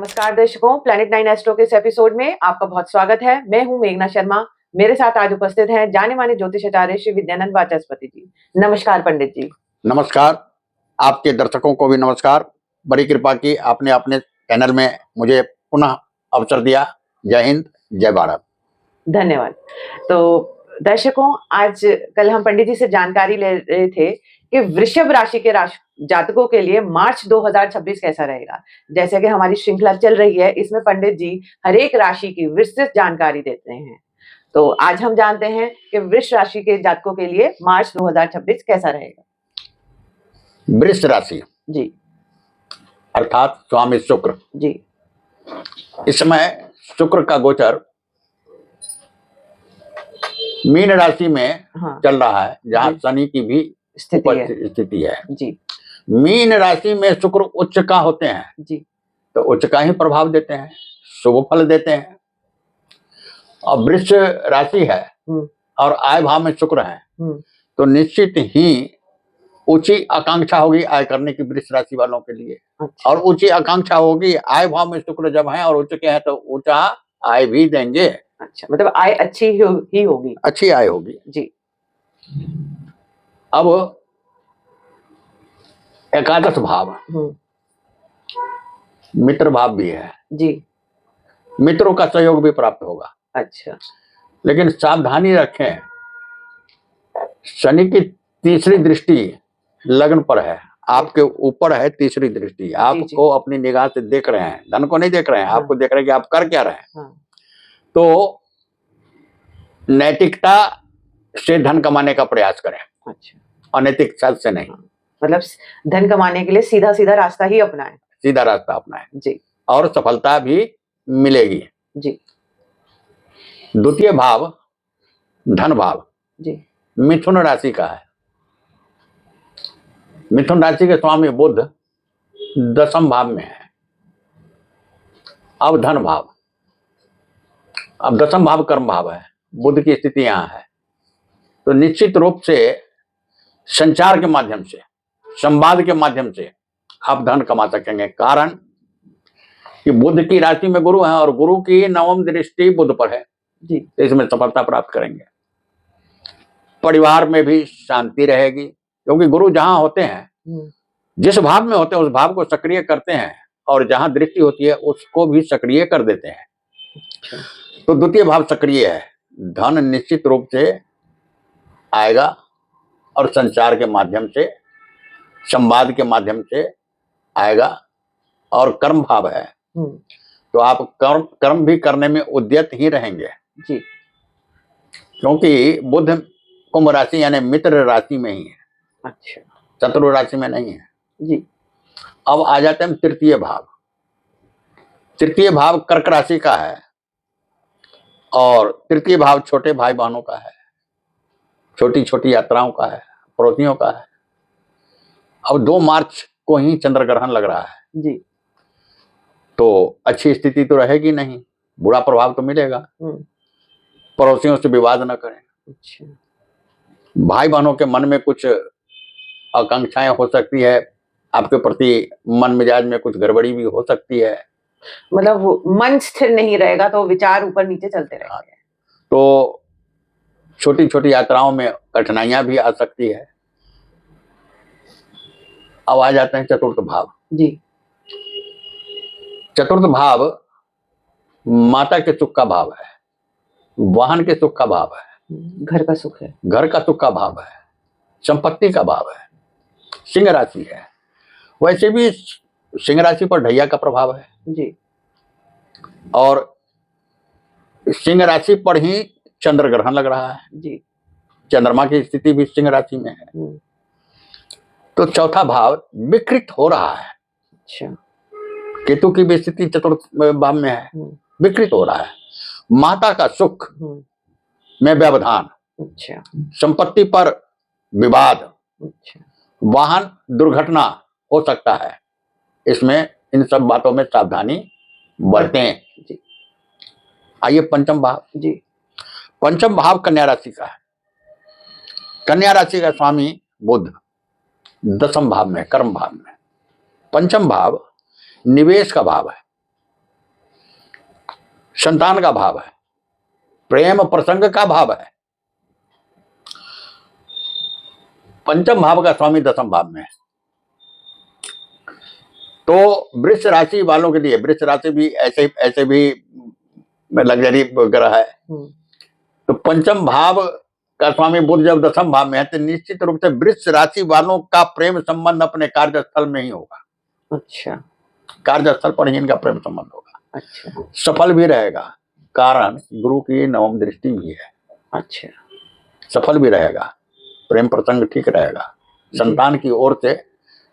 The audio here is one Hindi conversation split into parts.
नमस्कार दर्शकों, प्लैनेट 9 एस्ट्रो के इस एपिसोड में आपका बहुत स्वागत है। मैं हूं मेघना शर्मा। मेरे साथ आज उपस्थित हैं जाने माने ज्योतिषाचार्य श्री विद्यानंद वाचस्पति जी। नमस्कार पंडित जी। नमस्कार, आपके दर्शकों को भी नमस्कार। बड़ी कृपा की आपने अपने चैनल में मुझे पुनः अवसर दिया। जय हिंद, जय भारत। धन्यवाद। तो दर्शकों, आज कल हम पंडित जी से जानकारी ले रहे थे कि वृषभ राशि के जातकों के लिए मार्च 2026 कैसा रहेगा। जैसे कि हमारी श्रृंखला चल रही है, इसमें पंडित जी हर एक राशि की विस्तृत जानकारी देते हैं। तो आज हम जानते हैं कि वृष राशि के जातकों के लिए मार्च 2026 कैसा रहेगा। वृष राशि जी, अर्थात स्वामी शुक्र जी, इस समय शुक्र का गोचर मीन राशि में हाँ, चल रहा है, जहां जी। शनि की भी स्थिति है। जी, मीन राशि में शुक्र उच्च का होते हैं, जी, तो उच्च का ही प्रभाव देते हैं, शुभ फल देते हैं। और वृष राशि है और आय भाव में शुक्र है, तो निश्चित ही ऊंची आकांक्षा होगी आय करने की वृष राशि वालों के लिए। अच्छा। और ऊंची आकांक्षा होगी, आय भाव में शुक्र जब है और उच्च के हैं तो ऊंचा आय भी देंगे। अच्छा, मतलब आय अच्छी ही होगी। अच्छी आय होगी जी। अब एकादश भाव मित्र भाव भी है जी। मित्रों का सहयोग भी प्राप्त होगा। अच्छा। लेकिन सावधानी रखें, शनि की तीसरी दृष्टि लग्न पर है, आपके ऊपर है तीसरी दृष्टि। आपको अपनी निगाह से देख रहे हैं, धन को नहीं देख रहे हैं। हाँ। आपको देख रहे हैं कि आप कर क्या रहे हैं। हाँ। तो नैतिकता से धन कमाने का प्रयास करें। अच्छा। अनैतिक से नहीं। हाँ। मतलब धन कमाने के लिए सीधा सीधा रास्ता ही अपनाएं। सीधा रास्ता अपनाएं जी, और सफलता भी मिलेगी। जी। द्वितीय भाव धन भाव जी, मिथुन राशि का है। मिथुन राशि के स्वामी बुध दशम भाव में है। अब धन भाव, अब दशम भाव कर्म भाव है, बुध की स्थिति यहां है। तो निश्चित रूप से संचार के माध्यम से, संवाद के माध्यम से आप धन कमा सकेंगे। कारण कि बुध की राशि में गुरु है और गुरु की नवम दृष्टि बुध पर है जी, तो इसमें सफलता प्राप्त करेंगे। परिवार में भी शांति रहेगी, क्योंकि गुरु जहां होते हैं, जिस भाव में होते हैं उस भाव को सक्रिय करते हैं और जहां दृष्टि होती है उसको भी सक्रिय कर देते हैं। तो द्वितीय भाव सक्रिय है, धन निश्चित रूप से आएगा और संचार के माध्यम से, संवाद के माध्यम से आएगा। और कर्म भाव है, तो आप कर्म भी करने में उद्यत ही रहेंगे जी, क्योंकि बुध कुंभ राशि यानी मित्र राशि में ही है। अच्छा। शत्रु राशि में नहीं है जी। अब आ जाते हैं तृतीय भाव। तृतीय भाव कर्क राशि का है और तृतीय भाव छोटे भाई बहनों का है, छोटी छोटी यात्राओं का है, पड़ोसियों का है। अब 2 मार्च को ही चंद्र ग्रहण लग रहा है जी, तो अच्छी स्थिति तो रहेगी नहीं, बुरा प्रभाव तो मिलेगा। पड़ोसियों से विवाद न करें। अच्छा। भाई बहनों के मन में कुछ आकांक्षाएं हो सकती है, आपके प्रति मन मिजाज में कुछ गड़बड़ी भी हो सकती है। मतलब मन स्थिर नहीं रहेगा तो विचार ऊपर नीचे चलते रहेंगे। तो छोटी छोटी यात्राओं में कठिनाइयां भी आ सकती है। अब आ जाते हैं चतुर्थ भाव जी। चतुर्थ भाव माता के सुख का भाव है, वाहन के सुख का भाव है, घर का सुख है, घर का सुख का भाव है, संपत्ति का भाव है, सिंह राशि है। वैसे भी सिंह राशि पर ढैया का प्रभाव है जी, और सिंह राशि पर ही चंद्र ग्रहण लग रहा है जी, चंद्रमा की स्थिति भी सिंह राशि में है। तो चौथा भाव विकृत हो रहा है। अच्छा। केतु की भी स्थिति चतुर्थ भाव में है, विकृत हो रहा है। माता का सुख में व्यवधान, अच्छा, संपत्ति पर विवाद, अच्छा, वाहन दुर्घटना हो सकता है। इसमें इन सब बातों में सावधानी बरतें। आइए पंचम भाव जी। पंचम भाव कन्या राशि का है। कन्या राशि का स्वामी बुध दशम भाव में, कर्म भाव में। पंचम भाव निवेश का भाव है, संतान का भाव है, प्रेम प्रसंग का भाव है। पंचम भाव का स्वामी दसम भाव में है। तो वृष राशि वालों के लिए, वृष राशि भी ऐसे भी लग्जरी ग्रह है। तो पंचम भाव का स्वामी बुध जब दसम भाव में है तो निश्चित रूप से वृष राशि वालों का प्रेम संबंध अपने कार्यस्थल में ही होगा। अच्छा, कार्यस्थल पर ही इनका प्रेम संबंध होगा। अच्छा, सफल भी रहेगा, कारण गुरु की नवम दृष्टि भी है। अच्छा, सफल भी रहेगा, प्रेम प्रसंग ठीक रहेगा, संतान की ओर से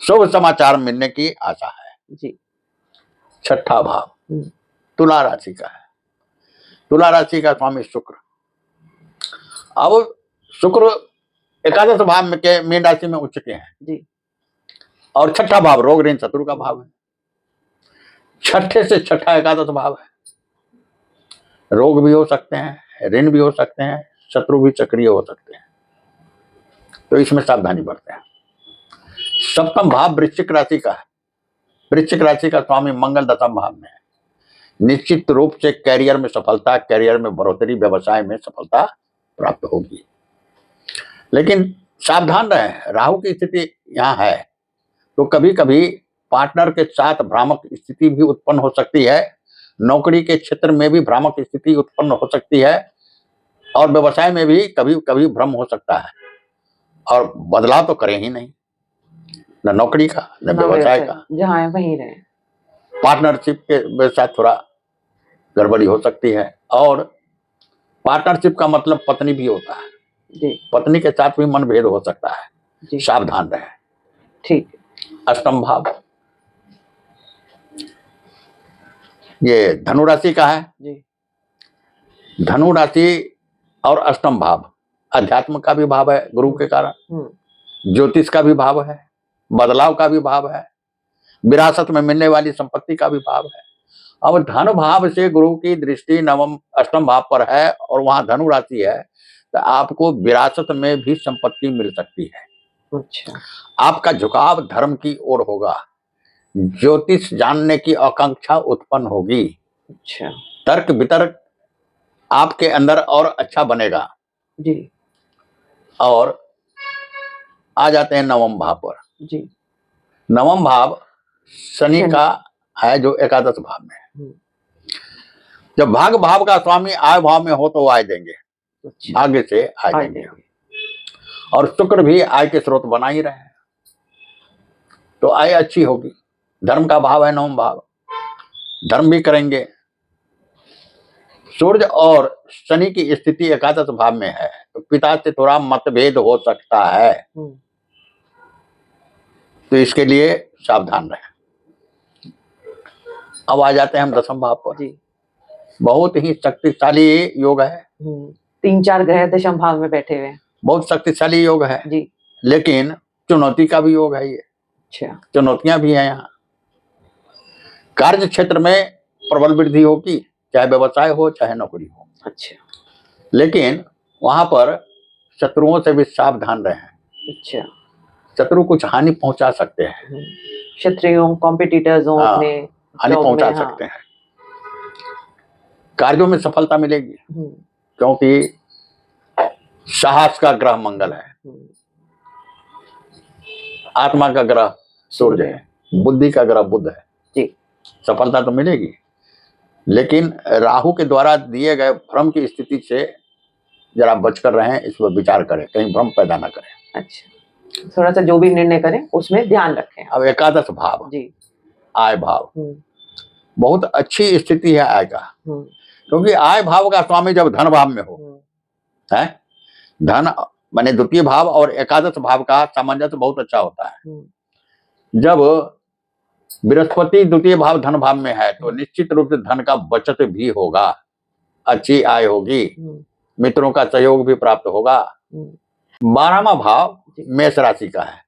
शुभ समाचार मिलने की आशा है जी। छठा भाव तुला राशि का है। तुला राशि का स्वामी शुक्र। अब शुक्र एकादश भाव में के मीन राशि में उच्च के हैं जी। और छठा भाव रोग ऋण शत्रु का भाव है। छठे से छठा एकादश भाव है। रोग भी हो सकते हैं, ऋण भी हो सकते हैं, शत्रु भी सक्रिय हो सकते हैं, तो इसमें सावधानी बरतें। सप्तम भाव वृश्चिक राशि का है। वृश्चिक राशि का स्वामी मंगल दसम भाव में है। निश्चित रूप से कैरियर में सफलता, कैरियर में बढ़ोतरी, व्यवसाय में सफलता प्राप्त होगी, लेकिन सावधान रहें, राहु की स्थिति यहाँ है तो कभी कभी पार्टनर के साथ भ्रामक स्थिति भी उत्पन्न हो सकती है। नौकरी के क्षेत्र में भी भ्रामक स्थिति उत्पन्न हो सकती है और व्यवसाय में भी कभी कभी भ्रम हो सकता है। और बदलाव तो करें ही नहीं, न नौकरी का न व्यवसाय का, जहाँ है वहीं रहे। पार्टनरशिप के साथ थोड़ा गड़बड़ी हो सकती है। और पार्टनरशिप का मतलब पत्नी भी होता है जी। पत्नी के साथ भी मनभेद हो सकता है जी। सावधान रहें। ठीक। अष्टम भाव ये धनु राशि का है जी। धनु राशि और अष्टम भाव अध्यात्म का भी भाव है गुरु के कारण, ज्योतिष का भी भाव है, बदलाव का भी भाव है, विरासत में मिलने वाली संपत्ति का भी भाव है। अब धन भाव से गुरु की दृष्टि नवम अष्टम भाव पर है और वहां धनु राशि है तो आपको विरासत में भी संपत्ति मिल सकती है। अच्छा। आपका झुकाव धर्म की ओर होगा, ज्योतिष जानने की आकांक्षा उत्पन्न होगी। अच्छा। तर्क वितर्क आपके अंदर और अच्छा बनेगा जी। और आ जाते हैं नवम भाव पर जी। नवम भाव शनि का है जो एकादश भाव में है। जब भाग भाव का स्वामी आय भाव में हो तो आय देंगे। अच्छा। भाग्य से आय देंगे। और शुक्र भी आय के स्रोत बना ही रहे हैं तो आय अच्छी होगी। धर्म का भाव है नवम भाव, धर्म भी करेंगे। सूर्य और शनि की स्थिति एकादश भाव में है तो पिता से थोड़ा मतभेद हो सकता है तो इसके लिए सावधान रहें। अब आ जाते हैं हम दसम भाव पर जी। बहुत ही शक्तिशाली योग है। 3-4 ग्रह दशम भाव में बैठे हुए हैं। बहुत शक्तिशाली योग है जी। लेकिन चुनौती का भी योग है ये। अच्छा। चुनौतियां भी हैं यहाँ। कार्य क्षेत्र में प्रबल वृद्धि होगी, चाहे व्यवसाय हो चाहे नौकरी हो। अच्छा। लेकिन वहां पर शत्रुओं से भी सावधान रहें। अच्छा। शत्रु कुछ हानि पहुंचा सकते हैं। शत्रुओं कॉम्पिटिटर्स हो अपने हानि पहुंचा सकते हैं। कार्यों में सफलता मिलेगी क्योंकि साहस का ग्रह मंगल है, आत्मा का ग्रह सूर्य है, बुद्धि का ग्रह बुध है जी। सफलता तो मिलेगी लेकिन राहु के द्वारा दिए गए भ्रम की स्थिति से जरा बचकर रहें, इस पर विचार करें, कहीं भ्रम पैदा ना करें। अच्छा। थोड़ा सा जो भी निर्णय करें उसमें ध्यान रखें। अब एकादश भाव जी आय भाव बहुत अच्छी स्थिति है आय का, क्योंकि आय भाव का स्वामी जब धन भाव में हो है, धन माने द्वितीय भाव और एकादश भाव का सामंजस्य बहुत अच्छा होता है। जब बृहस्पति द्वितीय भाव धन भाव में है तो निश्चित रूप से धन का बचत भी होगा, अच्छी आय होगी, मित्रों का सहयोग भी प्राप्त होगा। 12वां भाव मेष राशि का है।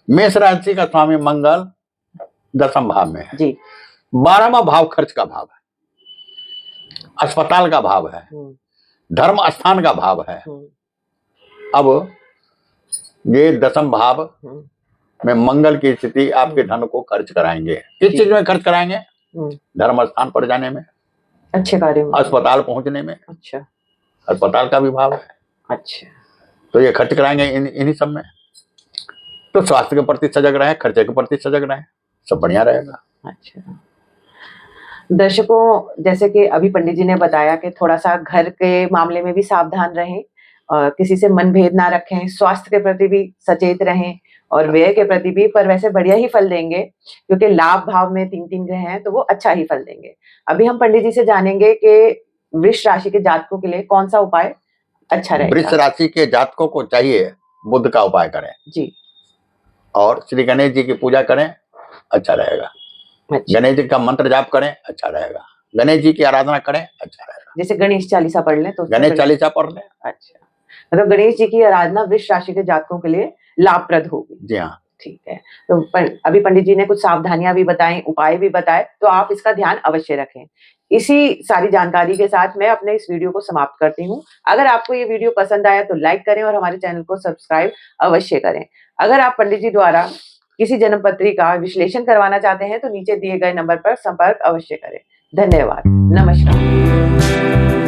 मेष राशि का स्वामी मंगल दसम भाव में है जी। 12वां भाव खर्च का भाव है, अस्पताल का भाव है, धर्म स्थान का भाव है। अब ये दसम भाव में मंगल की स्थिति आपके धन को खर्च कराएंगे। किस चीज में खर्च कराएंगे? धर्म स्थान पर जाने में, अच्छे कार्य में। अस्पताल पहुंचने में, अच्छा अस्पताल का भी भाव है, अच्छा। तो ये खर्च कराएंगे इन्हीं सब में। तो स्वास्थ्य के प्रति सजग रहे, खर्चे के प्रति सजग रहे, सब बढ़िया रहेगा। अच्छा दर्शकों, जैसे कि अभी पंडित जी ने बताया कि थोड़ा सा घर के मामले में भी सावधान रहें, किसी से मनभेद ना रखें, स्वास्थ्य के प्रति भी सचेत रहें और व्यय के प्रति भी, पर वैसे बढ़िया ही फल देंगे क्योंकि लाभ भाव में 3 ग्रह हैं तो वो अच्छा ही फल देंगे। अभी हम पंडित जी से जानेंगे कि वृष राशि के जातकों के लिए कौन सा उपाय अच्छा रहेगा। वृष राशि के जातकों को चाहिए बुध का उपाय करें जी, और श्री गणेश जी की पूजा करें, अच्छा रहेगा। अच्छा। गणेश जी का मंत्र जाप करें, अच्छा रहेगा। गणेश जी की आराधना करें, अच्छा रहेगा। जैसे गणेश चालीसा पढ़ लें तो गणेश चालीसा पढ़ लें। अच्छा, मतलब गणेश जी की आराधना वृष राशि के जातकों के लिए लाभप्रद होगी। जी हाँ, ठीक है। तो अभी पंडित जी ने कुछ सावधानियां भी बताई, उपाय भी बताए, तो आप इसका ध्यान अवश्य रखें। इसी सारी जानकारी के साथ मैं अपने इस वीडियो को समाप्त करती हूँ। अगर आपको ये वीडियो पसंद आया तो लाइक करें और हमारे चैनल को सब्सक्राइब अवश्य करें। अगर आप पंडित जी द्वारा किसी जन्मपत्री का विश्लेषण करवाना चाहते हैं तो नीचे दिए गए नंबर पर संपर्क अवश्य करें। धन्यवाद। नमस्कार।